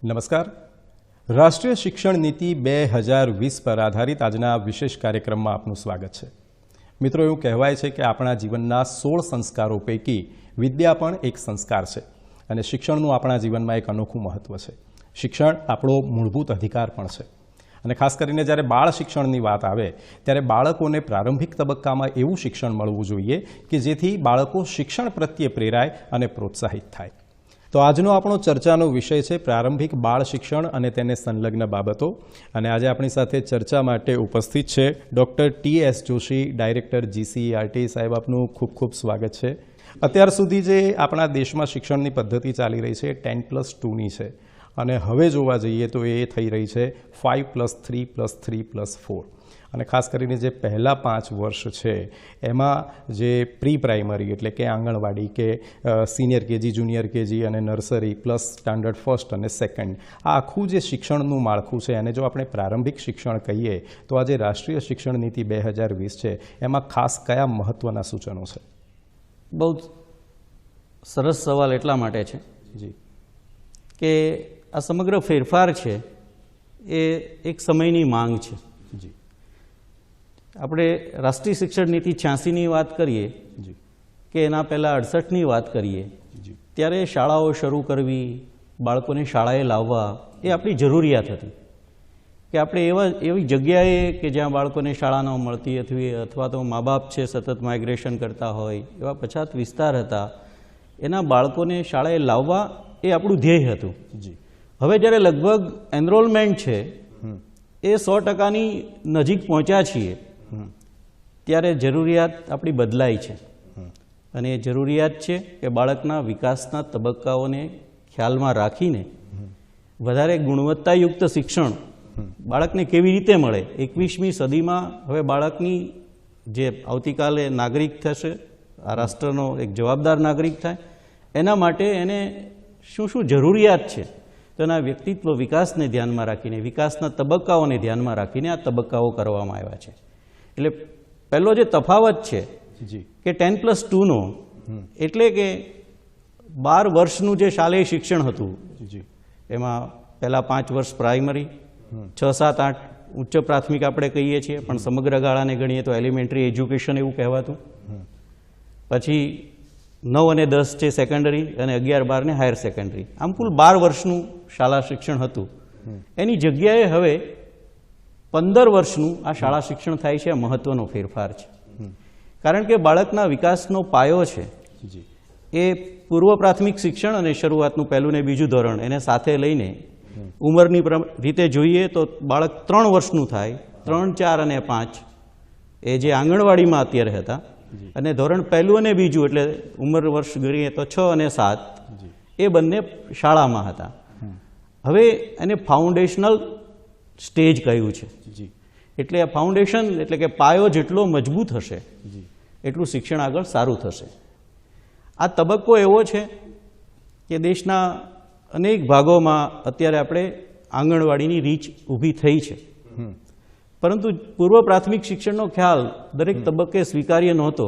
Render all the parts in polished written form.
નમસ્કાર. રાષ્ટ્રીય શિક્ષણ નીતિ 2020 પર આધારિત આજના વિશેષ કાર્યક્રમમાં આપનું સ્વાગત છે. મિત્રો, એવું કહેવાય છે કે આપણા જીવનના 16 સંસ્કારો પૈકી વિદ્યા પણ એક સંસ્કાર છે અને શિક્ષણનું આપણા જીવનમાં એક અનોખું મહત્વ છે. શિક્ષણ આપણો મૂળભૂત અધિકાર પણ છે અને ખાસ કરીને જ્યારે બાળ શિક્ષણની વાત આવે ત્યારે બાળકોને પ્રારંભિક તબક્કામાં એવું શિક્ષણ મળવું જોઈએ કે જેથી બાળકો શિક્ષણ પ્રત્યે પ્રેરાય અને પ્રોત્સાહિત થાય. તો આજનો આપણો ચર્ચાનો વિષય છે પ્રારંભિક બાળ શિક્ષણ અને તેને સંલગ્ન બાબતો. અને આજે આપણી સાથે ચર્ચા માટે ઉપસ્થિત છે doctor TS Joshi, director GCERT. સાહેબ, આપનું ખૂબ ખૂબ સ્વાગત છે. અત્યાર સુધી જે આપણા દેશમાં શિક્ષણની પદ્ધતિ ચાલી રહી છે 10+2ની છે અને હવે જોવા જઈએ તો એ થઈ રહી છે 5+3+3+4. અને ખાસ કરીને જે પહેલાં 5 વર્ષ છે એમાં જે પ્રી પ્રાઇમરી એટલે કે આંગણવાડી કે સિનિયર કેજી, જુનિયર કેજી અને નર્સરી પ્લસ સ્ટાન્ડર્ડ ફર્સ્ટ અને સેકન્ડ, આ આખું જે શિક્ષણનું માળખું છે એને જો આપણે પ્રારંભિક શિક્ષણ કહીએ તો આજે રાષ્ટ્રીય શિક્ષણ નીતિ 2020 છે એમાં ખાસ કયા મહત્ત્વના સૂચનો છે? બહુ સરસ સવાલ એટલા માટે છે જી કે આ સમગ્ર ફેરફાર છે એ એક સમયની માંગ છે. જી આપણે રાષ્ટ્રીય શિક્ષણ નીતિ 86ની વાત કરીએ જી કે એના પહેલાં 68ની વાત કરીએ જી ત્યારે શાળાઓ શરૂ કરવી, બાળકોને શાળાએ લાવવા એ આપણી જરૂરિયાત હતી કે આપણે એવી જગ્યાએ કે જ્યાં બાળકોને શાળા ન મળતી હતી અથવા તો મા બાપ છે સતત માઇગ્રેશન કરતા હોય એવા પછાત વિસ્તાર હતા, એના બાળકોને શાળાએ લાવવા એ આપણું ધ્યેય હતું. જી હવે જ્યારે લગભગ એનરોલમેન્ટ છે એ 100%ની નજીક પહોંચ્યા છીએ ત્યારે જરૂરિયાત આપણી બદલાઈ છે અને એ જરૂરિયાત છે કે બાળકના વિકાસના તબક્કાઓને ખ્યાલમાં રાખીને વધારે ગુણવત્તાયુક્ત શિક્ષણ બાળકને કેવી રીતે મળે. 21મી સદીમાં હવે બાળકની જે આવતીકાલે નાગરિક થશે, આ રાષ્ટ્રનો એક જવાબદાર નાગરિક થાય, એના માટે એને શું શું જરૂરિયાત છે તો એના વ્યક્તિત્વ વિકાસને ધ્યાનમાં રાખીને, વિકાસના તબક્કાઓને ધ્યાનમાં રાખીને આ તબક્કાઓ કરવામાં આવ્યા છે. એટલે પહેલો જે તફાવત છે જી કે 10+2નો એટલે કે 12 વર્ષનું જે શાલેય શિક્ષણ હતું જી એમાં પહેલાં 5 વર્ષ પ્રાઇમરી, 6, 7, 8 ઉચ્ચ પ્રાથમિક આપણે કહીએ છીએ પણ સમગ્ર ગાળાને ગણીએ તો એલિમેન્ટરી એજ્યુકેશન એવું કહેવાતું. પછી 9 અને 10 છે સેકન્ડરી અને 11, 12 ને હાયર સેકન્ડરી. આમ કુલ 12 વર્ષનું શાળા શિક્ષણ હતું. એની જગ્યાએ હવે 15 વર્ષનું આ શાળા શિક્ષણ થાય છે. આ મહત્વનો ફેરફાર છે કારણ કે બાળકના વિકાસનો પાયો છે જી એ પૂર્વ પ્રાથમિક શિક્ષણ અને શરૂઆતનું પહેલું ને બીજું ધોરણ એને સાથે લઈને ઉંમરની રીતે જોઈએ તો બાળક 3 વર્ષનું થાય. 3, 4 અને 5 એ જે આંગણવાડીમાં અત્યારે હતા અને ધોરણ પહેલું અને બીજું એટલે ઉંમર વર્ષ ગણીએ તો 6 અને 7 એ બંને શાળામાં હતા. હવે એને ફાઉન્ડેશનલ સ્ટેજ કહ્યું છે. જી એટલે આ ફાઉન્ડેશન એટલે કે પાયો જેટલો મજબૂત હશે એટલું શિક્ષણ આગળ સારું થશે. આ તબક્કો એવો છે કે દેશના અનેક ભાગોમાં અત્યારે આપણે આંગણવાડીની રીચ ઊભી થઈ છે પરંતુ પૂર્વ પ્રાથમિક શિક્ષણનો ખ્યાલ દરેક તબક્કે સ્વીકાર્ય નહોતો.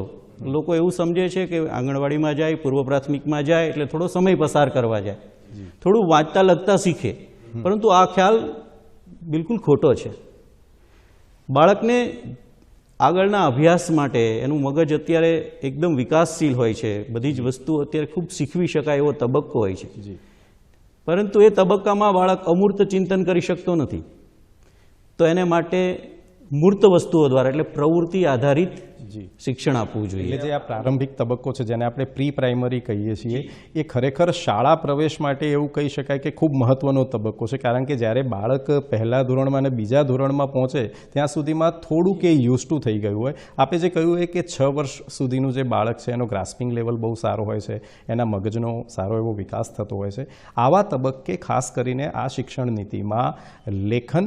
લોકો એવું સમજે છે કે આંગણવાડીમાં જાય, પૂર્વ પ્રાથમિકમાં જાય એટલે થોડો સમય પસાર કરવા જાય, થોડું વાંચતા લખતા શીખે, પરંતુ આ ખ્યાલ બિલકુલ ખોટો છે. બાળકને આગળના અભ્યાસ માટે એનું મગજ અત્યારે એકદમ વિકાસશીલ હોય છે, બધી જ વસ્તુ અત્યારે ખૂબ શીખવી શકાય એવો તબક્કો હોય છે, પરંતુ એ તબક્કામાં બાળક અમૂર્ત ચિંતન કરી શકતો નથી. તો એને માટે મૂર્ત વસ્તુઓ દ્વારા એટલે પ્રવૃત્તિ આધારિત શિક્ષણ આપવું જોઈએ. એટલે જે આ પ્રારંભિક તબક્કો છે જેને આપણે પ્રી પ્રાઇમરી કહીએ છીએ એ ખરેખર શાળા પ્રવેશ માટે એવું કહી શકાય કે ખૂબ મહત્ત્વનો તબક્કો છે કારણ કે જ્યારે બાળક પહેલા ધોરણમાં અને બીજા ધોરણમાં પહોંચે ત્યાં સુધીમાં થોડું કે યુઝ ટુ થઈ ગયું હોય. આપે જે કહ્યું હોય કે 6 વર્ષ સુધીનું જે બાળક છે એનો ગ્રાસ્પિંગ લેવલ બહુ સારો હોય છે, એના મગજનો સારો એવો વિકાસ થતો હોય છે. આવા તબક્કે ખાસ કરીને આ શિક્ષણ નીતિમાં લેખન,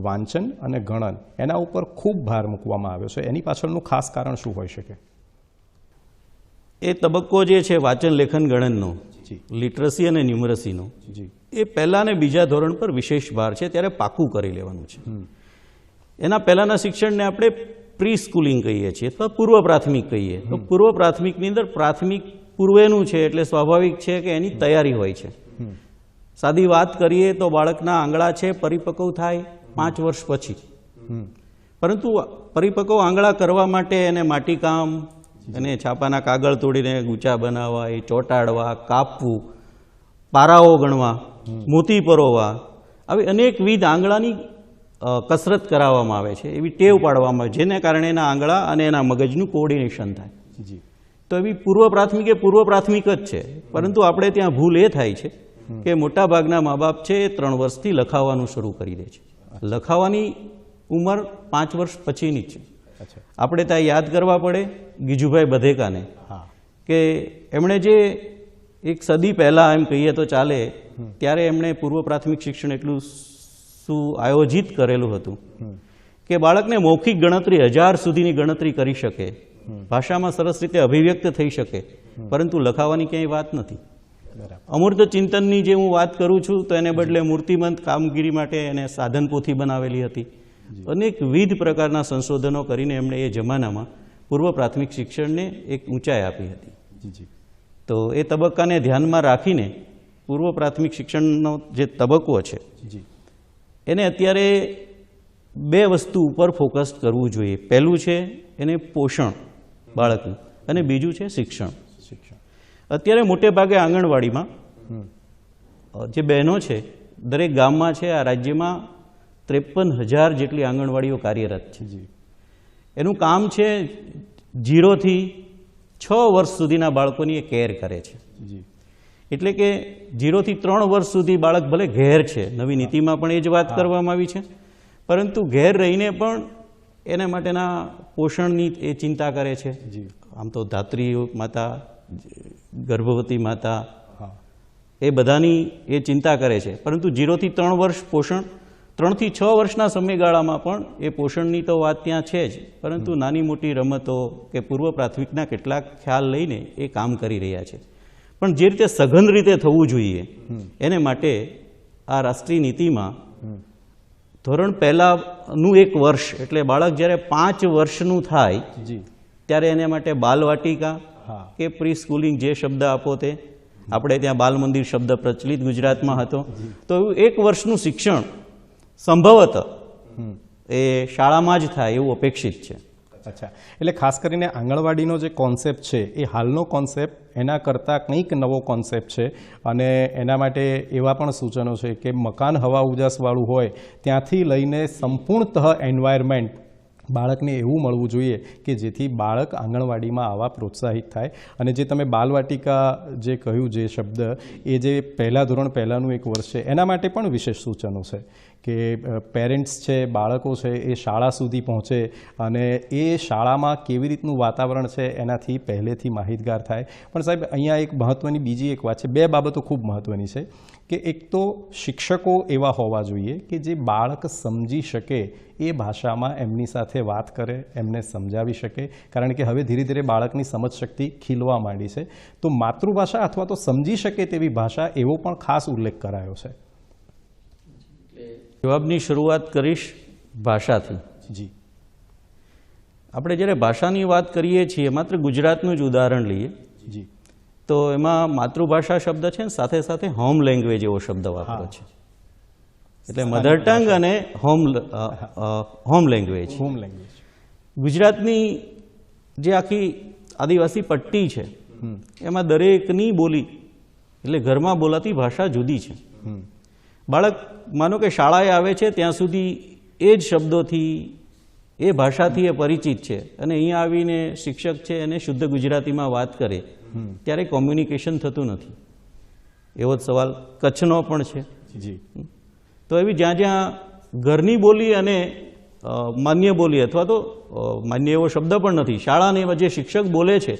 વાંચન અને ગણન એના ઉપર ખૂબ ભાર મૂકવામાં આવ્યો છે. એની પાછળનું ખાસ કારણ શું હોઈ શકે? એ તબક્કો જે છે વાંચન, લેખન, ગણનનો, લિટરસી અને ન્યુમરસીનો, એ પહેલા ને બીજા ધોરણ પર વિશેષ ભાર છે ત્યારે પાકું કરી લેવાનું છે. એના પહેલાંના શિક્ષણને આપણે પ્રી સ્કૂલિંગ કહીએ છીએ અથવા પૂર્વ પ્રાથમિક કહીએ. તો પૂર્વ પ્રાથમિકની અંદર પ્રાથમિક પૂર્વેનું છે એટલે સ્વાભાવિક છે કે એની તૈયારી હોય છે. સાદી વાત કરીએ તો બાળકના આંગળા છે પરિપક્વ થાય 5 વર્ષ પછી, પરંતુ પરિપક્વ આંગળા કરવા માટે એને માટીકામ, એને છાપાના કાગળ તોડીને ગુચા બનાવવા, એ ચોંટાડવા, કાપવું, પારાઓ ગણવા, મોતી પરોવા, આવી અનેકવિધ આંગળાની કસરત કરાવવામાં આવે છે, એવી ટેવ પાડવામાં આવે, જેને કારણે એના આંગળા અને એના મગજનું કોર્ડિનેશન થાય. તો એવી પૂર્વ પ્રાથમિક એ પૂર્વ પ્રાથમિક જ છે. પરંતુ આપણે ત્યાં ભૂલ એ થાય છે કે મોટા ભાગના મા બાપ છે એ 3 વર્ષથી લખાવાનું શરૂ કરી દે છે. લખાવાની ઉંમર 5 વર્ષ પછીની જ છે. આપણે ત્યાં યાદ કરવા પડે ગીજુભાઈ બધેકાને, કે એમણે જે એક સદી પહેલાં એમ કહીએ તો ચાલે, ત્યારે એમણે પૂર્વ પ્રાથમિક શિક્ષણ એટલું આયોજિત કરેલું હતું કે બાળકને મૌખિક ગણતરી 1000 સુધીની ગણતરી કરી શકે, ભાષામાં સરસ રીતે અભિવ્યક્ત થઈ શકે, પરંતુ લખાવાની ક્યાંય વાત નથી. અમૂર્ત ચિંતનની જે હું વાત કરું છું તો એને બદલે મૂર્તિમંત કામગીરી માટે એને સાધન પોથી બનાવેલી હતી. અનેકવિધ પ્રકારના સંશોધનો કરીને એમણે એ જમાનામાં પૂર્વ પ્રાથમિક શિક્ષણને એક ઊંચાઈ આપી હતી. તો એ તબક્કાને ધ્યાનમાં રાખીને પૂર્વ પ્રાથમિક શિક્ષણનો જે તબક્કો છે એને અત્યારે 2 વસ્તુ ઉપર ફોકસ કરવું જોઈએ. પહેલું છે એને પોષણ બાળકનું, અને બીજું છે શિક્ષણ. અત્યારે મોટે ભાગે આંગણવાડીમાં જે બહેનો છે, દરેક ગામમાં છે, આ રાજ્યમાં 53,000 જેટલી આંગણવાડીઓ કાર્યરત છે. એનું કામ છે 0 થી 6 વર્ષ સુધીના બાળકોની એ કેર કરે છે. એટલે કે 0 થી 3 વર્ષ સુધી બાળક ભલે ઘેર છે, નવી નીતિમાં પણ એ જ વાત કરવામાં આવી છે, પરંતુ ઘેર રહીને પણ એના માટેના પોષણની એ ચિંતા કરે છે. આમ તો ધાત્રી માતા, ગર્ભવતી માતા, એ બધાની એ ચિંતા કરે છે, પરંતુ 0 થી 3 વર્ષ પોષણ, 3 થી 6 વર્ષના સમયગાળામાં પણ એ પોષણની તો વાત ત્યાં છે જ, પરંતુ નાની મોટી રમતો કે પૂર્વ પ્રાથમિકના કેટલાક ખ્યાલ લઈને એ કામ કરી રહ્યા છે. પણ જે રીતે સઘન રીતે થવું જોઈએ એને માટે આ રાષ્ટ્રીય નીતિમાં ધોરણ પહેલાનું 1 વર્ષ, એટલે બાળક જ્યારે 5 વર્ષનું થાય ત્યારે એને માટે બાલવાટિકા કે પ્રી સ્કૂલિંગ, જે શબ્દ આપો તે, આપણે ત્યાં બાલ મંદિર શબ્દ પ્રચલિત ગુજરાતમાં હતો, તો એવું 1 વર્ષનું શિક્ષણ સંભવત એ શાળામાં જ થાય એવું અપેક્ષિત છે. અચ્છા, એટલે ખાસ કરીને આંગણવાડીનો જે કોન્સેપ્ટ છે એ હાલનો કોન્સેપ્ટ એના કરતાં કંઈક નવો કોન્સેપ્ટ છે, અને એના માટે એવા પણ સૂચનો છે કે મકાન હવા ઉજાસવાળું હોય ત્યાંથી લઈને સંપૂર્ણતઃ એન્વાયરમેન્ટ બાળકને એવું મળવું જોઈએ કે જેથી બાળક આંગણવાડીમાં આવવા પ્રોત્સાહિત થાય. અને જે તમે બાલવાટિકા જે કહ્યું, જે શબ્દ, એ જે પહેલાં ધોરણ પહેલાંનું 1 વર્ષ છે એના માટે પણ વિશેષ સૂચનો છે કે પેરેન્ટ્સ છે, બાળકો છે, એ શાળા સુધી પહોંચે અને એ શાળામાં કેવી રીતનું વાતાવરણ છે એનાથી પહેલેથી માહિતગાર થાય. પણ સાહેબ, અહીંયા એક મહત્ત્વની બીજી એક વાત છે, 2 બાબતો ખૂબ મહત્ત્વની છે કે એક તો શિક્ષકો એવા હોવા જોઈએ કે જે બાળક સમજી શકે એ ભાષામાં એમની સાથે વાત કરે, એમને સમજાવી શકે, કારણ કે હવે ધીરે ધીરે બાળકની સમજ શક્તિ ખીલવા માંડી છે. તો માતૃભાષા અથવા તો સમજી શકે તેવી ભાષા, એવો પણ ખાસ ઉલ્લેખ કરાયો છે. જવાબની શરૂઆત કરીશ ભાષાથી. જી, આપણે જ્યારે ભાષાની વાત કરીએ છીએ, માત્ર ગુજરાતનું જ ઉદાહરણ લઈએ જી, તો એમાં માતૃભાષા શબ્દ છે, સાથે સાથે હોમ લેંગ્વેજ એવો શબ્દ વાપરો છે. એટલે મધર ટંગ અને હોમ લેંગ્વેજ. ગુજરાતની જે આખી આદિવાસી પટ્ટી છે એમાં દરેકની બોલી, એટલે ઘરમાં બોલાતી ભાષા જુદી છે. બાળક માનો કે શાળાએ આવે છે ત્યાં સુધી એ જ શબ્દોથી, એ ભાષાથી એ પરિચિત છે, અને અહીંયા આવીને શિક્ષક છે એને શુદ્ધ ગુજરાતીમાં વાત કરે ત્યારે કોમ્યુનિકેશન થતું નથી. એવો જ સવાલ કચ્છનો પણ છે. જી. તો એવી જ્યાં જ્યાં ઘરની બોલી અને માન્ય બોલી, અથવા તો માન્ય એવો શબ્દ પણ નથી, શાળાને જે શિક્ષક બોલે છે,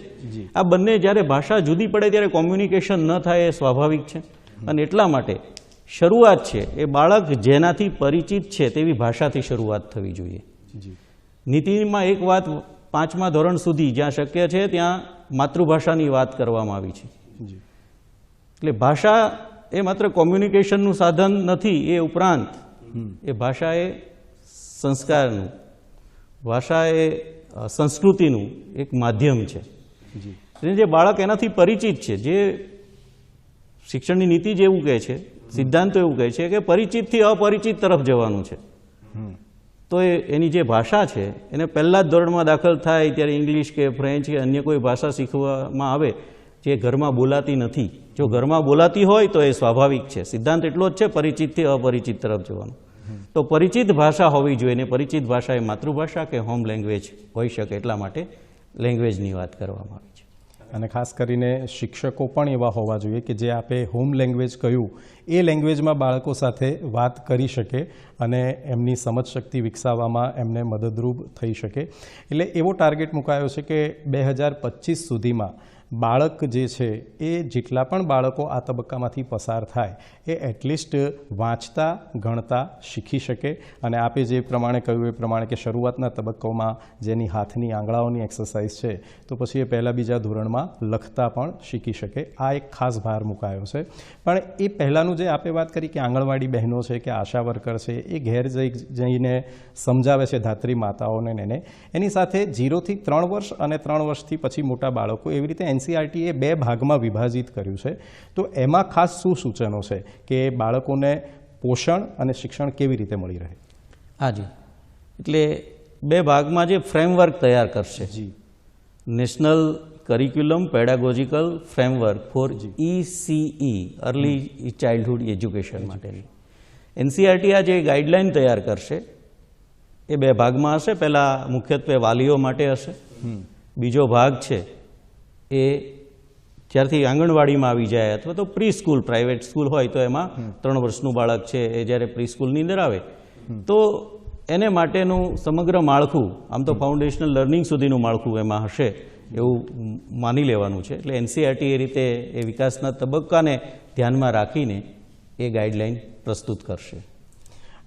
આ બંને જ્યારે ભાષા જુદી પડે ત્યારે કોમ્યુનિકેશન ન થાય એ સ્વાભાવિક છે. અને એટલા માટે શરૂઆત છે એ બાળક જેનાથી પરિચિત છે તેવી ભાષાથી શરૂઆત થવી જોઈએ. નીતિમાં એક વાત 5મા ધોરણ સુધી જ્યાં શક્ય છે ત્યાં માતૃભાષાની વાત કરવામાં આવી છે. એટલે ભાષા એ માત્ર કોમ્યુનિકેશનનું સાધન નથી, એ ઉપરાંત એ ભાષા એ સંસ્કારનું, ભાષા એ સંસ્કૃતિનું એક માધ્યમ છે. જે બાળક એનાથી પરિચિત છે, જે શિક્ષણની નીતિ જેવું કહે છે સિદ્ધાંતો એવું કહે છે કે પરિચિતથી અપરિચિત તરફ જવાનું છે. તો એની જે ભાષા છે એને પહેલા જ ધોરણમાં દાખલ થાય ત્યારે ઇંગ્લિશ કે ફ્રેન્ચ કે અન્ય કોઈ ભાષા શીખવામાં આવે જે ઘરમાં બોલાતી નથી. જો ઘરમાં બોલાતી હોય તો એ સ્વાભાવિક છે. સિદ્ધાંત એટલો જ છે પરિચિતથી અપરિચિત તરફ જવાનું. તો પરિચિત ભાષા હોવી જોઈએ ને પરિચિત ભાષા એ માતૃભાષા કે હોમ લેંગ્વેજ હોઈ શકે એટલા માટે લેંગ્વેજની વાત કરવામાં આવી છે. અને ખાસ કરીને શિક્ષકો પણ એવા હોવા જોઈએ કે જે આપે હોમ લેંગ્વેજ કહ્યું એ લેંગ્વેજમાં બાળકો સાથે વાત કરી શકે અને એમની સમજશક્તિ વિકસાવવામાં એમને મદદરૂપ થઈ શકે. એટલે એવો ટાર્ગેટ મુકાયો છે કે 2025 સુધીમાં બાળક જે છે એ જેટલા પણ બાળકો આ તબક્કામાંથી પસાર થાય એ એટલીસ્ટ વાંચતા ગણતા શીખી શકે. અને આપે જે પ્રમાણે કહ્યું એ પ્રમાણે કે શરૂઆતના તબક્કામાં જેની હાથની આંગળાઓની એક્સરસાઇઝ છે તો પછી એ પહેલાં બીજા ધોરણમાં લખતા પણ શીખી શકે. આ એક ખાસ ભાર મુકાયો છે. પણ એ પહેલાંનું જે આપે વાત કરી કે આંગણવાડી બહેનો છે કે આશા વર્કર છે એ ઘેર જઈને સમજાવે છે ધાત્રી માતાઓને એને એની સાથે 0 થી 3 વર્ષ અને 3 વર્ષથી પછી મોટા બાળકો એવી રીતે NCERT એ 2 ભાગમાં વિભાજિત કર્યું છે. તો એમાં ખાસ શું સૂચનો છે કે બાળકોને પોષણ અને શિક્ષણ કેવી રીતે મળી રહે? હાજી, એટલે 2 ભાગમાં જે ફ્રેમવર્ક તૈયાર કરશે national curriculum pedagogical framework for ECE early childhood education માટેની NCERT આ જે ગાઈડલાઇન તૈયાર કરશે એ 2 ભાગમાં હશે. પહેલાં મુખ્યત્વે વાલીઓ માટે હશે. બીજો ભાગ છે એ જ્યારથી આંગણવાડીમાં આવી જાય અથવા તો પ્રી સ્કૂલ પ્રાઇવેટ સ્કૂલ હોય તો એમાં 3 વર્ષનું બાળક છે એ જ્યારે પ્રી સ્કૂલની અંદર આવે તો એને માટેનું સમગ્ર માળખું આમ તો ફાઉન્ડેશનલ લર્નિંગ સુધીનું માળખું એમાં હશે એવું માની લેવાનું છે. એટલે NCERT એ રીતે એ વિકાસના તબક્કાને ધ્યાનમાં રાખીને એ ગાઈડલાઇન પ્રસ્તુત કરશે.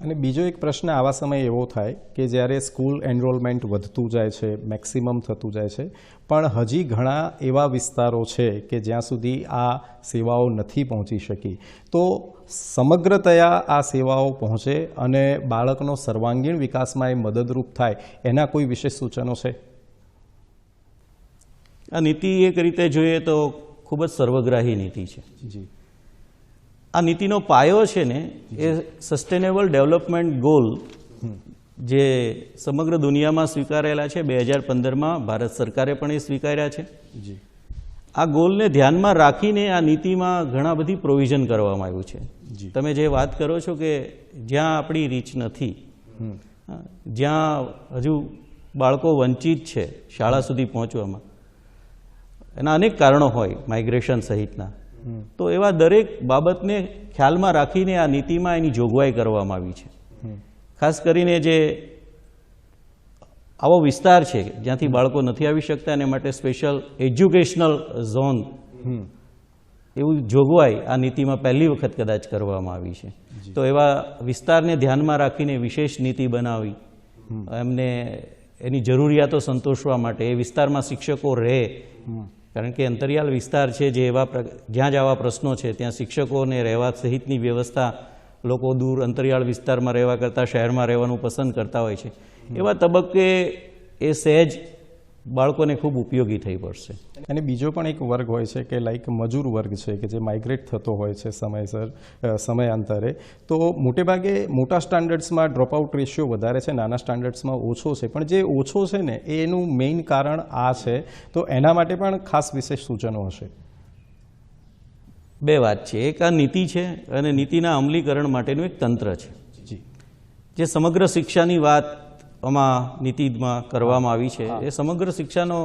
અને બીજો એક પ્રશ્ન આવા સમયે એવો થાય કે જ્યારે સ્કૂલ એનરોલમેન્ટ વધતું જાય છે, મેક્સિમમ થતું જાય છે, પણ હજી ઘણા એવા વિસ્તારો છે કે જ્યાં સુધી આ સેવાઓ નથી પહોંચી શકી. તો સમગ્રતયા આ સેવાઓ પહોંચે અને બાળકનો સર્વાંગીણ વિકાસમાં એ મદદરૂપ થાય એના કોઈ વિશેષ સૂચનો છે? આ નીતિ એક રીતે જોઈએ તો ખૂબ જ સર્વગ્રાહી નીતિ છે. આ નીતિનો પાયો છે ને એ સસ્ટેનેબલ ડેવલપમેન્ટ ગોલ જે સમગ્ર દુનિયામાં સ્વીકારેલા છે 2015માં ભારત સરકારે પણ એ સ્વીકાર્યા છે. આ ગોલને ધ્યાનમાં રાખીને આ નીતિમાં ઘણા બધી પ્રોવિઝન કરવામાં આવ્યું છે. તમે જે વાત કરો છો કે જ્યાં આપણી રીચ નથી, જ્યાં હજુ બાળકો વંચિત છે શાળા સુધી પહોંચવામાં, એના અનેક કારણો હોય માઇગ્રેશન સહિતના, તો એવા દરેક બાબતને ખ્યાલમાં રાખીને આ નીતિમાં એની જોગવાઈ કરવામાં આવી છે. ખાસ કરીને જે આવો વિસ્તાર છે જ્યાંથી બાળકો નથી આવી શકતા એને માટે સ્પેશિયલ એજ્યુકેશનલ ઝોન એવું જોગવાઈ આ નીતિમાં પહેલી વખત કદાચ કરવામાં આવી છે. તો એવા વિસ્તારને ધ્યાનમાં રાખીને વિશેષ નીતિ બનાવી એમને એની જરૂરિયાતો સંતોષવા માટે એ વિસ્તારમાં શિક્ષકો રહે, કારણ કે અંતરિયાળ વિસ્તાર છે જે એવા જ્યાં જ આવા પ્રશ્નો છે ત્યાં શિક્ષકોને રહેવા સહિતની વ્યવસ્થા લોકો દૂર અંતરિયાળ વિસ્તારમાં રહેવા કરતાં શહેરમાં રહેવાનું પસંદ કરતા હોય છે. એવા તબક્કે એ સહેજ બાળકોને ખૂબ ઉપયોગી થઈ પડશે. અને બીજો પણ એક વર્ગ હોય છે કે લાઈક મજૂર વર્ગ છે કે જે માઇગ્રેટ થતો હોય છે સમયાંતરે, તો મોટે ભાગે મોટા સ્ટાન્ડર્ડ્સમાં ડ્રોપઆઉટ રેશિયો વધારે છે, નાના સ્ટાન્ડર્ડ્સમાં ઓછો છે, પણ જે ઓછો છે ને એનું મેઇન કારણ આ છે. તો એના માટે પણ ખાસ વિશેષ સૂચનો હશે? 2 વાત છે. એક આ નીતિ છે અને નીતિના અમલીકરણ માટેનું એક તંત્ર છે. જે સમગ્ર શિક્ષાની વાત આમાં નીતિમાં કરવામાં આવી છે. એ સમગ્ર શિક્ષાનો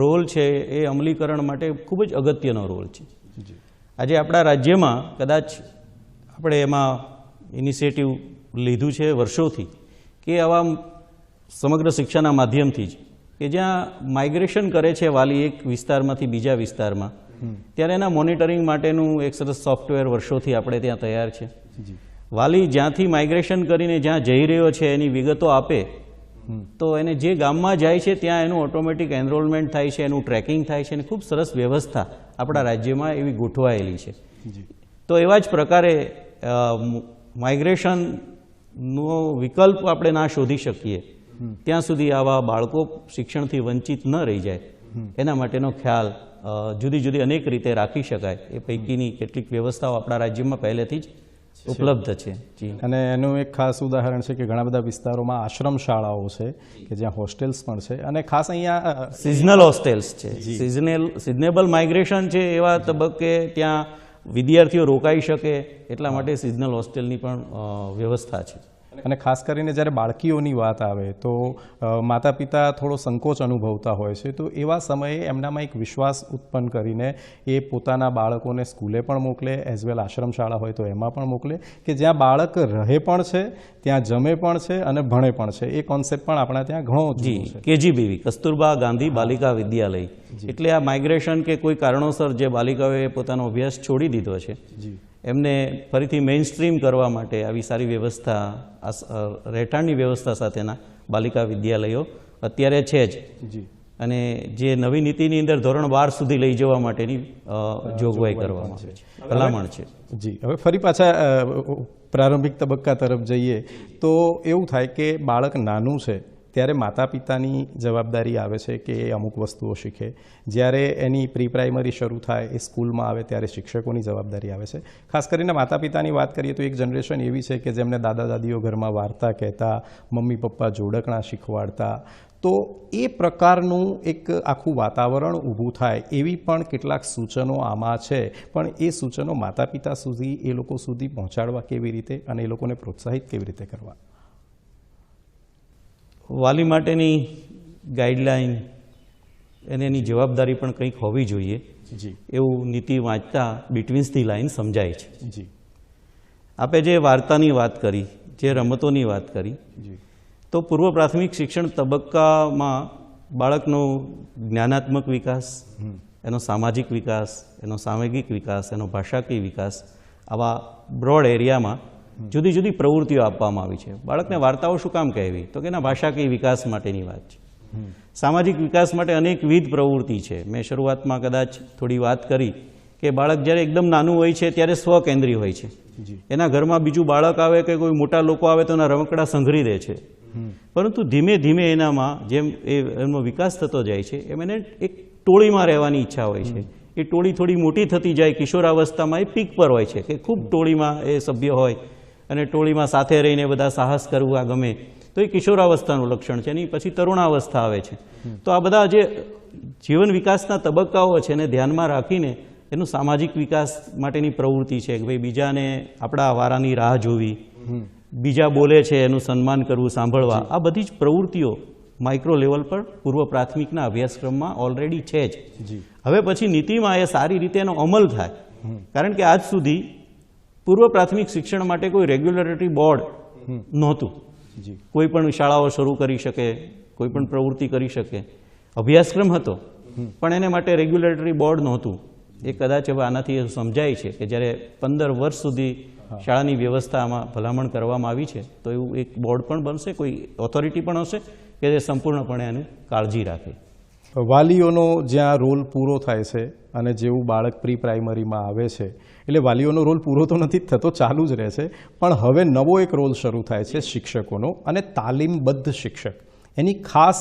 રોલ છે એ અમલીકરણ માટે ખૂબ જ અગત્યનો રોલ છે. આજે આપણા રાજ્યમાં કદાચ આપણે એમાં ઇનિશિયેટિવ લીધું છે વર્ષોથી કે આવા સમગ્ર શિક્ષાના માધ્યમથી જ કે જ્યાં માઇગ્રેશન કરે છે વાલી એક વિસ્તારમાંથી બીજા વિસ્તારમાં, ત્યારે એના મોનિટરિંગ માટેનું એક સરસ સોફ્ટવેર વર્ષોથી આપણે ત્યાં તૈયાર છે. વાલી જ્યાંથી માઇગ્રેશન કરીને જ્યાં જઈ રહ્યો છે એની વિગતો આપે તો એને જે ગામમાં જાય છે ત્યાં એનું ઓટોમેટિક એનરોલમેન્ટ થાય છે, એનું ટ્રેકિંગ થાય છે અને ખૂબ સરસ વ્યવસ્થા આપણા રાજ્યમાં એવી ગોઠવાયેલી છે. તો એવા જ પ્રકારે માઇગ્રેશનનો વિકલ્પ આપણે ના શોધી શકીએ ત્યાં સુધી આવા બાળકો શિક્ષણથી વંચિત ન રહી જાય એના માટેનો ખ્યાલ જુદી જુદી અનેક રીતે રાખી શકાય એ પૈકીની કેટલીક વ્યવસ્થાઓ આપણા રાજ્યમાં પહેલેથી જ ઉપલબ્ધ છે જી. અને એનું એક ખાસ ઉદાહરણ છે કે ઘણા બધા વિસ્તારોમાં આશ્રમ શાળાઓ છે કે જ્યાં હોસ્ટેલ્સ પણ છે અને ખાસ અહીંયા સિઝનલ હોસ્ટેલ્સ છે, સિઝનેબલ માઇગ્રેશન છે, એવા તબક્કે ત્યાં વિદ્યાર્થીઓ રોકાઈ શકે એટલા માટે સિઝનલ હોસ્ટેલની પણ વ્યવસ્થા છે. અને ખાસ કરીને જ્યારે બાળકીઓની વાત આવે તો માતા પિતા થોડો સંકોચ અનુભવતા હોય છે, તો એવા સમયે એમનામાં એક વિશ્વાસ ઉત્પન્ન કરીને એ પોતાના બાળકોને સ્કૂલે પણ મોકલે, એઝ વેલ આશ્રમ શાળા હોય તો એમાં પણ મોકલે કે જ્યાં બાળક રહે પણ છે, ત્યાં જમે પણ છે અને ભણે પણ છે. એ કોન્સેપ્ટ પણ આપણા ત્યાં ઘણો જૂનો છે. કેજીબીવી, કસ્તુરબા ગાંધી બાલિકા વિદ્યાલય. એટલે આ માઇગ્રેશન કે કોઈ કારણોસર જે બાલિકાઓએ પોતાનો અભ્યાસ છોડી દીધો છે એમને ફરીથી મેઇન સ્ટ્રીમ કરવા માટે આવી સારી વ્યવસ્થા, રહેઠાણની વ્યવસ્થા સાથેના બાલિકા વિદ્યાલયો અત્યારે છે જ. અને જે નવી નીતિની અંદર ધોરણ 12 સુધી લઈ જવા માટેની જોગવાઈ કરવામાં આવે છે, ભલામણ છે. જી, હવે ફરી પાછા પ્રારંભિક તબક્કા તરફ જઈએ તો એવું થાય કે બાળક નાનું છે ત્યારે માતા પિતાની જવાબદારી આવે છે કે એ અમુક વસ્તુઓ શીખે. જ્યારે એની પ્રી પ્રાઇમરી શરૂ થાય, એ સ્કૂલમાં આવે ત્યારે શિક્ષકોની જવાબદારી આવે છે. ખાસ કરીને માતા પિતાની વાત કરીએ તો એક જનરેશન એવી છે કે જેમને દાદા દાદીઓ ઘરમાં વાર્તા કહેતા, મમ્મી પપ્પા જોડકણા શીખવાડતા, તો એ પ્રકારનું એક આખું વાતાવરણ ઊભું થાય એવી પણ કેટલાક સૂચનો આમાં છે. પણ એ સૂચનો માતા પિતા સુધી, એ લોકો સુધી પહોંચાડવા કેવી રીતે અને એ લોકોને પ્રોત્સાહિત કેવી રીતે કરવા? વાલી માટેની ગાઈડલાઈન અને એની જવાબદારી પણ કંઈક હોવી જોઈએ જી, એવું નીતિ વાંચતા બિટવીન્સ ધી લાઇન સમજાય છે. જી, આપે જે વાર્તાની વાત કરી, જે રમતોની વાત કરી, જી, તો પૂર્વ પ્રાથમિક શિક્ષણ તબક્કામાં બાળકનો જ્ઞાનાત્મક વિકાસ, એનો સામાજિક વિકાસ, એનો સાંવેગિક વિકાસ, એનો ભાષાકીય વિકાસ, આવા બ્રોડ એરિયામાં જુદી જુદી પ્રવૃત્તિઓ આપવામાં આવી છે. બાળકને વાર્તાઓ શું કામ કહેવી? તો કે એના ભાષાકીય વિકાસ માટેની વાત છે. સામાજિક વિકાસ માટે અનેકવિધ પ્રવૃત્તિ છે. મેં શરૂઆતમાં કદાચ થોડી વાત કરી કે બાળક જ્યારે એકદમ નાનું હોય છે ત્યારે સ્વકેન્દ્રી હોય છે. એના ઘરમાં બીજું બાળક આવે કે કોઈ મોટા લોકો આવે તો એના રમકડા સંઘરી દે છે. પરંતુ ધીમે ધીમે એનામાં જેમ એનો વિકાસ થતો જાય છે એમ એને એક ટોળીમાં રહેવાની ઈચ્છા હોય છે. એ ટોળી થોડી મોટી થતી જાય, કિશોરાવસ્થામાં એ પીક પર હોય છે કે ખૂબ ટોળીમાં એ સભ્ય હોય અને ટોળીમાં સાથે રહીને બધા સાહસ કરવું આ ગમે, તો એ કિશોરાવસ્થાનું લક્ષણ છે. એની પછી તરુણાવસ્થા આવે છે. તો આ બધા જે જીવન વિકાસના તબક્કાઓ છે એને ધ્યાનમાં રાખીને એનું સામાજિક વિકાસ માટેની પ્રવૃત્તિ છે કે ભાઈ બીજાને આપણા વારાની રાહ જોવી, બીજા બોલે છે એનું સન્માન કરવું, સાંભળવા, આ બધી જ પ્રવૃત્તિઓ માઇક્રો લેવલ પર પૂર્વ પ્રાથમિકના અભ્યાસક્રમમાં ઓલરેડી છે જ. હવે પછી નીતિમાં એ સારી રીતે એનો અમલ થાય. કારણ કે આજ સુધી પૂર્વ પ્રાથમિક શિક્ષણ માટે કોઈ રેગ્યુલેટરી બોર્ડ નહોતું. કોઈ પણ શાળાઓ શરૂ કરી શકે, કોઈ પણ પ્રવૃત્તિ કરી શકે, અભ્યાસક્રમ હતો પણ એને માટે રેગ્યુલેટરી બોર્ડ નહોતું. એ કદાચ હવે આનાથી સમજાય છે કે જ્યારે 15 વર્ષ સુધી શાળાની વ્યવસ્થામાં ભલામણ કરવામાં આવી છે તો એવું એક બોર્ડ પણ બનશે, કોઈ ઓથોરિટી પણ હશે કે જે સંપૂર્ણપણે એનું કાળજી રાખે. વાલીઓનો જ્યાં રોલ પૂરો થાય છે અને જેવું બાળક પ્રી પ્રાઇમરીમાં આવે છે એટલે વાલીઓનો રોલ પૂરો તો નથી થતો, ચાલુ જ રહે છે. પણ હવે નવો એક રોલ શરૂ થાય છે શિક્ષકોનો, અને તાલીમબદ્ધ શિક્ષક. એની ખાસ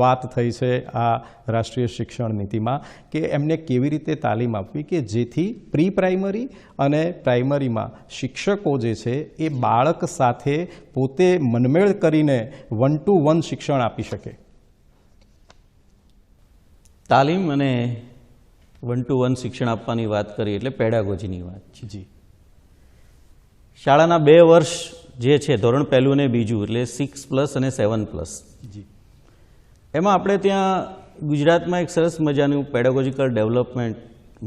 વાત થઈ છે આ રાષ્ટ્રીય શિક્ષણ નીતિમાં કે એમને કેવી રીતે તાલીમ આપવી કે જેથી પ્રી પ્રાઇમરી અને પ્રાઇમરીમાં શિક્ષકો જે છે એ બાળક સાથે પોતે મનમેળ કરીને 1-to-1 શિક્ષણ આપી શકે. તાલીમ અને 1-to-1 શિક્ષણ આપવાની વાત કરી એટલે પેડાગોજીની વાત છે. જી, શાળાના 2 વર્ષ જે છે ધોરણ 1 અને 2 એટલે 6+ અને 7+, જી, એમાં આપણે ત્યાં ગુજરાતમાં એક સરસ મજાનું પેડાગોજીકલ ડેવલપમેન્ટ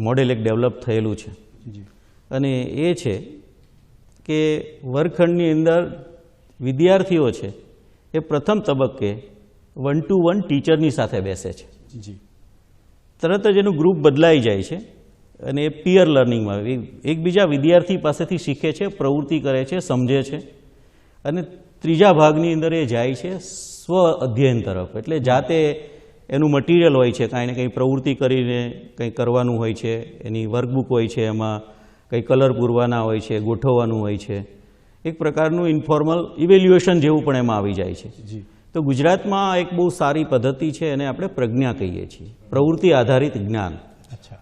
મોડેલ એક ડેવલપ થયેલું છે. અને એ છે કે વર્ગખંડની અંદર વિદ્યાર્થીઓ છે એ પ્રથમ તબક્કે 1-to-1 ટીચરની સાથે બેસે છે. જી, તરત જ એનું ગ્રુપ બદલાઈ જાય છે અને એ પિયર લર્નિંગમાં એકબીજા વિદ્યાર્થી પાસેથી શીખે છે, પ્રવૃત્તિ કરે છે, સમજે છે. અને ત્રીજા ભાગની અંદર એ જાય છે સ્વ અધ્યયન તરફ. એટલે જાતે એનું મટીરિયલ હોય છે, કાંઈ ને કંઈ પ્રવૃત્તિ કરીને કંઈ કરવાનું હોય છે, એની વર્કબુક હોય છે, એમાં કંઈ કલર પૂરવાના હોય છે, ગોઠવવાનું હોય છે. એક પ્રકારનું ઇન્ફોર્મલ ઇવેલ્યુએશન જેવું પણ એમાં આવી જાય છે. તો ગુજરાતમાં એક બહુ સારી પદ્ધતિ છે અને આપણે પ્રજ્ઞા કહીએ છીએ, પ્રવૃત્તિ આધારિત જ્ઞાન. અચ્છા,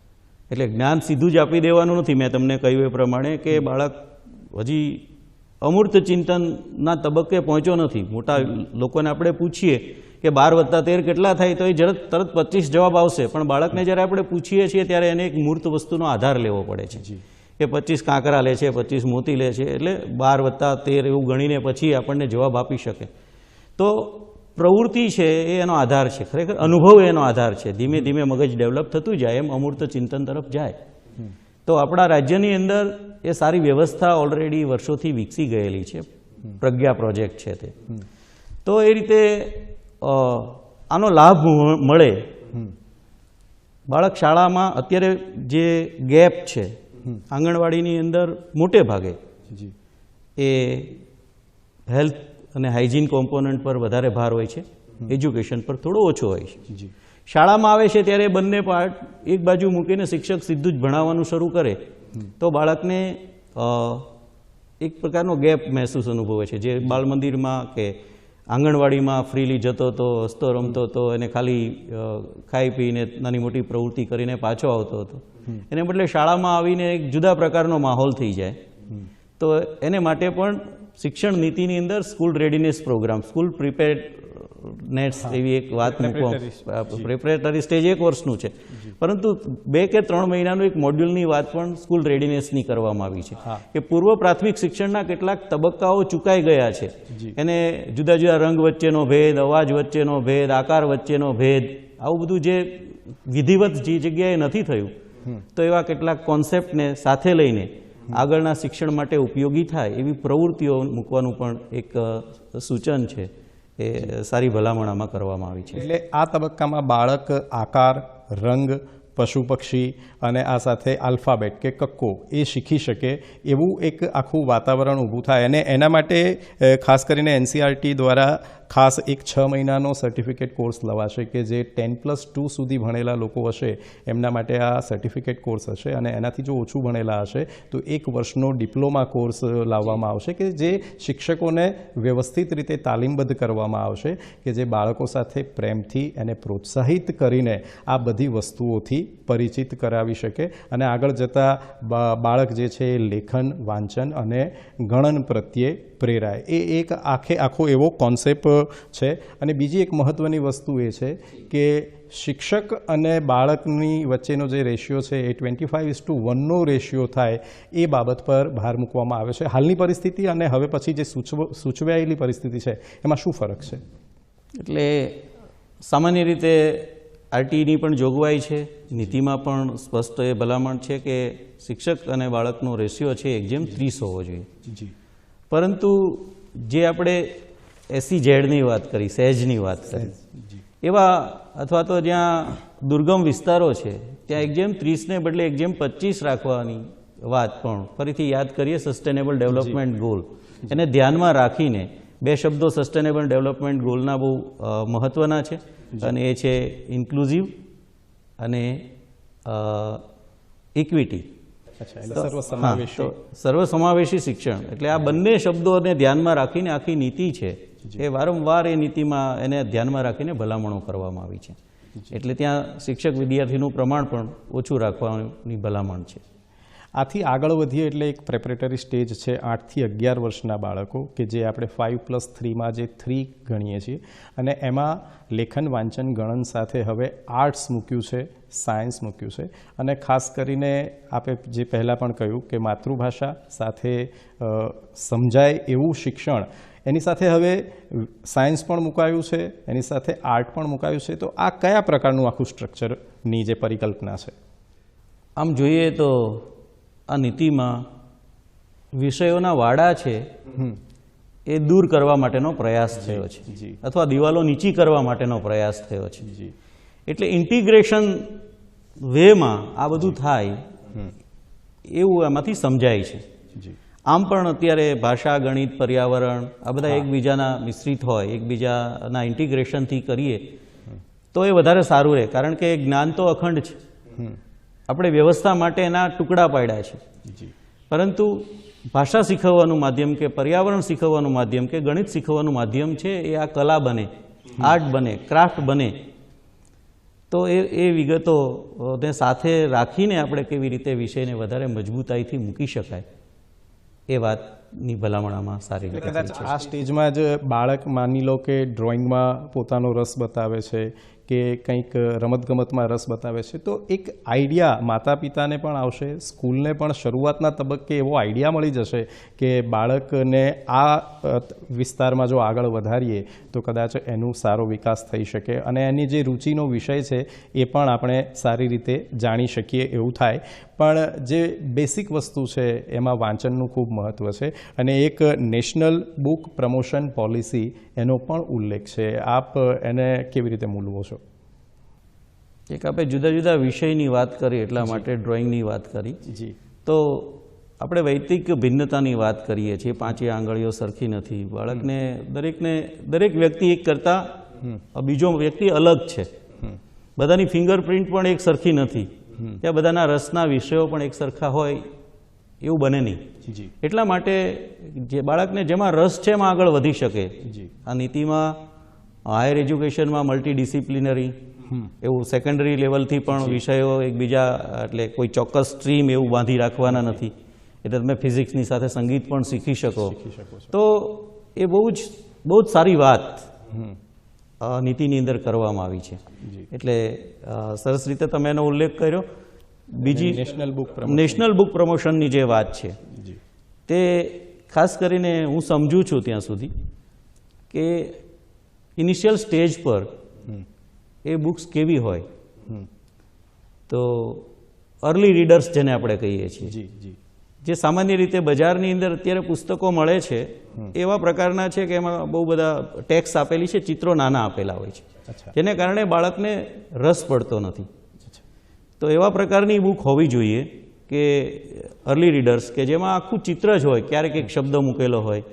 એટલે જ્ઞાન સીધું જ આપી દેવાનું નથી. મેં તમને કહ્યું એ પ્રમાણે કે બાળક હજી અમૂર્ત ચિંતનના તબક્કે પહોંચ્યો નથી. મોટા લોકોને આપણે પૂછીએ કે 12+13 કેટલા થાય, તો એ તરત 25 જવાબ આવશે, પણ બાળકને જ્યારે આપણે પૂછીએ છીએ ત્યારે એને એક મૂર્ત વસ્તુનો આધાર લેવો પડે છે કે 25 કાંકરા લે છે, 25 મોતી લે છે, એટલે 12+13 એવું ગણીને પછી આપણને જવાબ આપી શકે. તો પ્રવૃત્તિ છે એ એનો આધાર છે, ખરેખર અનુભવ એનો આધાર છે. ધીમે ધીમે મગજ ડેવલપ થતું જાય એમ અમૂર્ત ચિંતન તરફ જાય. તો આપણા રાજ્યની અંદર એ સારી વ્યવસ્થા ઓલરેડી વર્ષોથી વિકસી ગયેલી છે. પ્રજ્ઞા પ્રોજેક્ટ છે તે. તો એ રીતે આનો લાભ મળે. બાળક શાળામાં અત્યારે જે ગેપ છે આંગણવાડીની અંદર મોટે ભાગે એ હેલ્થ અને હાઇજીન કોમ્પોનન્ટ પર વધારે ભાર હોય છે, એજ્યુકેશન પર થોડો ઓછો હોય છે. શાળામાં આવે છે ત્યારે બંને પાર્ટ એક બાજુ મૂકીને શિક્ષક સીધું જ ભણાવવાનું શરૂ કરે તો બાળકને એક પ્રકારનો ગેપ મહેસૂસ અનુભવે છે. જે બાળ મંદિરમાં કે આંગણવાડીમાં ફ્રીલી જતો હતો, હસતો રમતો હતો, એને ખાલી ખાઈ પીને નાની મોટી પ્રવૃત્તિ કરીને પાછો આવતો હતો, એને બદલે શાળામાં આવીને એક જુદા પ્રકારનો માહોલ થઈ જાય. તો એને માટે પણ શિક્ષણ નીતિની અંદર school readiness programme, school preparedness એવી એક વાત મૂકવા, પ્રિપેરેટરી સ્ટેજ 1 વર્ષનું છે, પરંતુ 2 કે 3 મહિનાનું એક મોડ્યુલની વાત પણ સ્કૂલ રેડીનેસની કરવામાં આવી છે કે પૂર્વ પ્રાથમિક શિક્ષણના કેટલાક તબક્કાઓ ચૂકાઈ ગયા છે. એને જુદા જુદા રંગ વચ્ચેનો ભેદ, અવાજ વચ્ચેનો ભેદ, આકાર વચ્ચેનો ભેદ, આવું બધું જે વિધિવત જે જગ્યાએ નથી થયું, તો એવા કેટલાક કોન્સેપ્ટને સાથે લઈને આગળના શિક્ષણ માટે ઉપયોગી થાય એવી પ્રવૃત્તિઓ મૂકવાનું પણ એક સૂચન છે, એ સારી ભલામણામાં કરવામાં આવી છે. એટલે આ તબક્કામાં બાળક આકાર, રંગ, પશુ પક્ષી અને આ સાથે આલ્ફાબેટ કે કક્કો એ શીખી શકે એવું એક આખું વાતાવરણ ઊભું થાય. અને એના માટે ખાસ કરીને NCERT દ્વારા ખાસ એક 6 મહિનાનો સર્ટિફિકેટ કોર્સ લવાશે કે જે 10+2 સુધી ભણેલા લોકો હશે એમના માટે આ સર્ટિફિકેટ કોર્સ હશે. અને એનાથી જો ઓછું ભણેલા હશે તો 1 વર્ષનો ડિપ્લોમા કોર્સ લાવવામાં આવશે કે જે શિક્ષકોને વ્યવસ્થિત રીતે તાલીમબદ્ધ કરવામાં આવશે કે જે બાળકો સાથે પ્રેમથી એને પ્રોત્સાહિત કરીને આ બધી વસ્તુઓથી પરિચિત કરાવી શકે અને આગળ જતાં બાળક જે છે એ લેખન, વાંચન અને ગણન પ્રત્યે પ્રેરાય. એ એક આખો એવો કોન્સેપ્ટ છે. અને બીજી એક મહત્ત્વની વસ્તુ એ છે કે શિક્ષક અને બાળકની વચ્ચેનો જે રેશિયો છે એ 25:1નો રેશિયો થાય એ બાબત પર ભાર મૂકવામાં આવે છે. હાલની પરિસ્થિતિ અને હવે પછી જે સૂચવાયેલી પરિસ્થિતિ છે એમાં શું ફરક છે? એટલે સામાન્ય રીતે RTEની પણ જોગવાઈ છે, નીતિમાં પણ સ્પષ્ટ એ ભલામણ છે કે શિક્ષક અને બાળકનો રેશિયો છે 1:30 હોવો જોઈએ. પરંતુ જે આપણે SEZની વાત કરી, સહેજની વાત કરી, એવા અથવા તો જ્યાં દુર્ગમ વિસ્તારો છે ત્યાં 1:30ને બદલે 1:25 રાખવાની વાત પણ ફરીથી યાદ કરીએ. સસ્ટેનેબલ ડેવલપમેન્ટ ગોલ એને ધ્યાનમાં રાખીને 2 શબ્દો સસ્ટેનેબલ ડેવલપમેન્ટ ગોલના બહુ મહત્ત્વના છે અને એ છે ઇન્ક્લુઝિવ અને ઇક્વિટી. સર્વસમાવેશી શિક્ષણ. એટલે આ બંને શબ્દોને ધ્યાનમાં રાખીને આખી નીતિ છે એ વારંવાર એ નીતિમાં એને ધ્યાનમાં રાખીને ભલામણો કરવામાં આવી છે. એટલે ત્યાં શિક્ષક વિદ્યાર્થીનું પ્રમાણ પણ ઓછું રાખવાની ભલામણ છે. આથી આગળ વધીએ એટલે એક પ્રેપરેટરી સ્ટેજ છે 8 થી 11 વર્ષના બાળકો કે જે આપણે 5+3માં જે 3 ગણીએ છીએ અને એમાં લેખન, વાંચન, ગણન સાથે હવે આર્ટ્સ મૂક્યું છે, સાયન્સ મૂક્યું છે. અને ખાસ કરીને આપણે જે પહેલાં પણ કહ્યું કે માતૃભાષા સાથે સમજાય એવું શિક્ષણ, એની સાથે હવે સાયન્સ પણ મુકાયું છે, એની સાથે આર્ટ પણ મુકાયું છે. તો આ કયા પ્રકારનું આખું સ્ટ્રક્ચરની જે પરિકલ્પના છે? આમ જોઈએ તો આ નીતિમાં વિષયોના વાડા છે એ દૂર કરવા માટેનો પ્રયાસ થયો છે અથવા દિવાલો નીચી કરવા માટેનો પ્રયાસ થયો છે. એટલે ઇન્ટિગ્રેશન વેમાં આ બધું થાય એવું એમાંથી સમજાય છે. આમ પણ અત્યારે ભાષા, ગણિત, પર્યાવરણ આ બધા એકબીજાના મિશ્રિત હોય, એકબીજાના ઇન્ટિગ્રેશનથી કરીએ તો એ વધારે સારું રહે. કારણ કે જ્ઞાન તો અખંડ છે, આપણે વ્યવસ્થા માટે એના ટુકડા પાડ્યા છે. પરંતુ ભાષા શીખવવાનું માધ્યમ કે પર્યાવરણ શીખવવાનું માધ્યમ કે ગણિત શીખવવાનું માધ્યમ છે એ આ કલા બને, આર્ટ બને, ક્રાફ્ટ બને. તો એ વિગતોને સાથે રાખીને આપણે કેવી રીતે વિષયને વધારે મજબૂતાઈથી મૂકી શકાય એ વાતની ભલામણ આમાં સારી રીતે કદાચ થઈ છે. આ સ્ટેજમાં જ બાળક માની લો કે ડ્રોઈંગમાં પોતાનો રસ બતાવે છે કે કંઈક રમતગમતમાં રસ બતાવે છે, તો એક આઈડિયા માતા પિતાને પણ આવશે, સ્કૂલને પણ શરૂઆતના તબક્કે એવો આઈડિયા મળી જશે કે બાળકને આ વિસ્તારમાં જો આગળ વધારીએ તો કદાચ એનું સારો વિકાસ થઈ શકે અને એની જે રુચિનો વિષય છે એ પણ આપણે સારી રીતે જાણી શકીએ એવું થાય. પણ જે બેસિક વસ્તુ છે એમાં વાંચનનું ખૂબ મહત્ત્વ છે અને એક નેશનલ બુક પ્રમોશન પોલિસી એનો પણ ઉલ્લેખ છે. આપ એને કેવી રીતે મૂલવો છો? એક આપણે જુદા જુદા વિષયની વાત કરી એટલા માટે ડ્રોઈંગની વાત કરી. જી. તો આપણે વૈયક્તિક ભિન્નતાની વાત કરીએ છીએ, પાંચે આંગળીઓ સરખી નથી. બાળકને દરેક વ્યક્તિ એક કરતાં બીજો વ્યક્તિ અલગ છે. બધાની ફિંગરપ્રિન્ટ પણ એક સરખી નથી. ત્યાં બધાના રસના વિષયો પણ એક સરખા હોય એવું બને નહીં. જી. એટલા માટે જે બાળકને જેમાં રસ છે એમાં આગળ વધી શકે. જી. આ નીતિમાં હાયર એજ્યુકેશનમાં મલ્ટીડિસિપ્લિનરી એવું સેકન્ડરી લેવલથી પણ વિષયો એકબીજા એટલે કોઈ ચોક્કસ સ્ટ્રીમ એવું બાંધી રાખવાના નથી. એટલે તમે ફિઝિક્સની સાથે સંગીત પણ શીખી શકો. તો એ બહુ જ સારી વાત નીતિની અંદર કરવામાં આવી છે. એટલે સરસ રીતે તમે એનો ઉલ્લેખ કર્યો. બીજી નેશનલ બુક પ્રમોશનની જે વાત છે તે ખાસ કરીને હું સમજું છું ત્યાં સુધી કે ઇનિશિયલ સ્ટેજ પર એ બુક્સ કેવી હોય તો અર્લી રીડર્સ જેને આપણે કહીએ છીએ, જે સામાન્ય રીતે બજારની અંદર અત્યારે પુસ્તકો મળે છે એવા પ્રકારના છે કે એમાં બહુ બધા ટેક્સ આપેલી છે, ચિત્રો નાના આપેલા હોય છે, જેને કારણે બાળકને રસ પડતો નથી. તો એવા પ્રકારની બુક હોવી જોઈએ કે અર્લી રીડર્સ કે જેમાં આખું ચિત્ર જ હોય, ક્યારેક એક શબ્દ મૂકેલો હોય,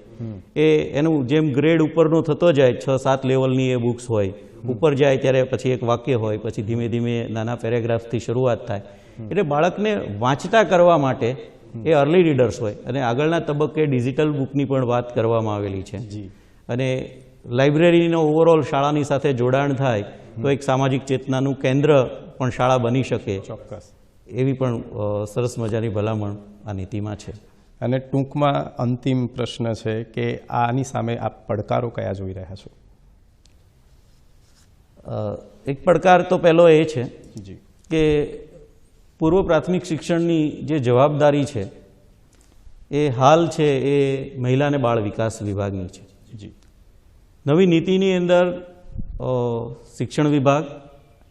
એનું જેમ ગ્રેડ ઉપરનો થતો જાય 6-7 લેવલની એ બુક્સ હોય, ઉપર જાય ત્યારે પછી એક વાક્ય હોય, પછી ધીમે ધીમે નાના પેરેગ્રાફથી શરૂઆત થાય. એટલે બાળકને વાંચતા કરવા માટે એ અર્લી રીડર્સ હોય. અને આગળના તબક્કે ડિજિટલ બુકની પણ વાત કરવામાં આવેલી છે. અને લાઇબ્રેરીનો ઓવરઓલ શાળાની સાથે જોડાણ થાય તો એક સામાજિક ચેતનાનું કેન્દ્ર પણ શાળા બની શકે. ચોક્કસ. એવી પણ સરસ મજાની ભલામણ આ નીતિમાં છે. અને ટૂંકમાં અંતિમ પ્રશ્ન છે કે આની સામે આપ પડકારો કયા જોઈ રહ્યા છો? એક પડકાર તો પહેલો એ છે કે પૂર્વ પ્રાથમિક શિક્ષણની જે જવાબદારી છે એ હાલ છે એ મહિલા અને બાળ વિકાસ વિભાગની છે. નવી નીતિની અંદર શિક્ષણ વિભાગ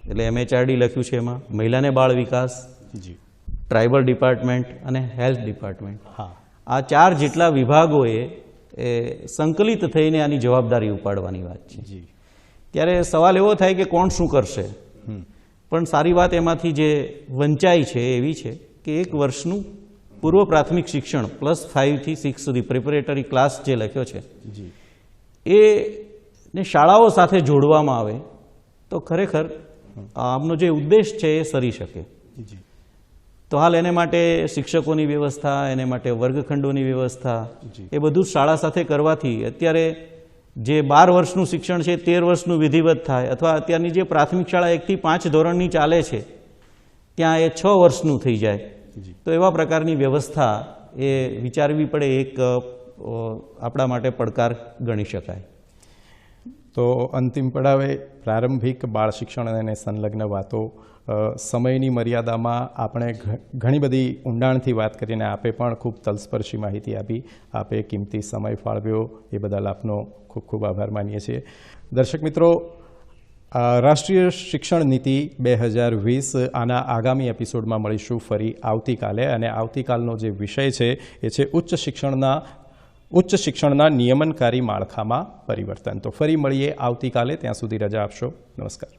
એટલે MHRD લખ્યું છે, એમાં મહિલા અને બાળ વિકાસ, ટ્રાઇબલ ડિપાર્ટમેન્ટ અને હેલ્થ ડિપાર્ટમેન્ટ, આ 4 જેટલા વિભાગોએ સંકલિત થઈને આની જવાબદારી ઉપાડવાની વાત છે. ત્યારે સવાલ એવો થાય કે કોણ શું કરશે? પણ સારી વાત એમાંથી જે વંચાઈ છે એવી છે કે 1 વર્ષનું પૂર્વ પ્રાથમિક શિક્ષણ +5 થી 6 સુધી પ્રિપેરેટરી ક્લાસ જે લખ્યો છે એને શાળાઓ સાથે જોડવામાં આવે તો ખરેખર આમનો જે ઉદ્દેશ છે એ સરી શકે. તો હાલ એને માટે શિક્ષકોની વ્યવસ્થા, એને માટે વર્ગખંડોની વ્યવસ્થા, એ બધું શાળા સાથે કરવાથી અત્યારે જે 12 વર્ષનું શિક્ષણ છે 13 વર્ષનું વિધિવત થાય, અથવા અત્યારની જે પ્રાથમિક શાળા 1 થી 5 ધોરણની ચાલે છે ત્યાં એ 6 વર્ષનું થઈ જાય. તો એવા પ્રકારની વ્યવસ્થા એ વિચારવી પડે, એક આપણા માટે પડકાર ગણી શકાય. તો અંતિમ પડાવે પ્રારંભિક બાળ શિક્ષણ અને સંલગ્ન વાતો, સમયની મર્યાદામાં આપણે ઘણી બધી ઊંડાણથી વાત કરીને આપે પણ ખૂબ તલસ્પર્શી માહિતી આપી. આપે કિંમતી સમય ફાળવ્યો એ બદલ આપનો ખૂબ ખૂબ આભાર માનીએ છીએ. દર્શક મિત્રો, રાષ્ટ્રીય શિક્ષણ નીતિ 2020 આના આગામી એપિસોડમાં મળીશું ફરી આવતીકાલે. અને આવતીકાલનો જે વિષય છે એ છે ઉચ્ચ શિક્ષણના નિયમનકારી માળખામાં પરિવર્તન. તો ફરી મળીએ આવતીકાલે. ત્યાં સુધી રજા આપશો. નમસ્કાર.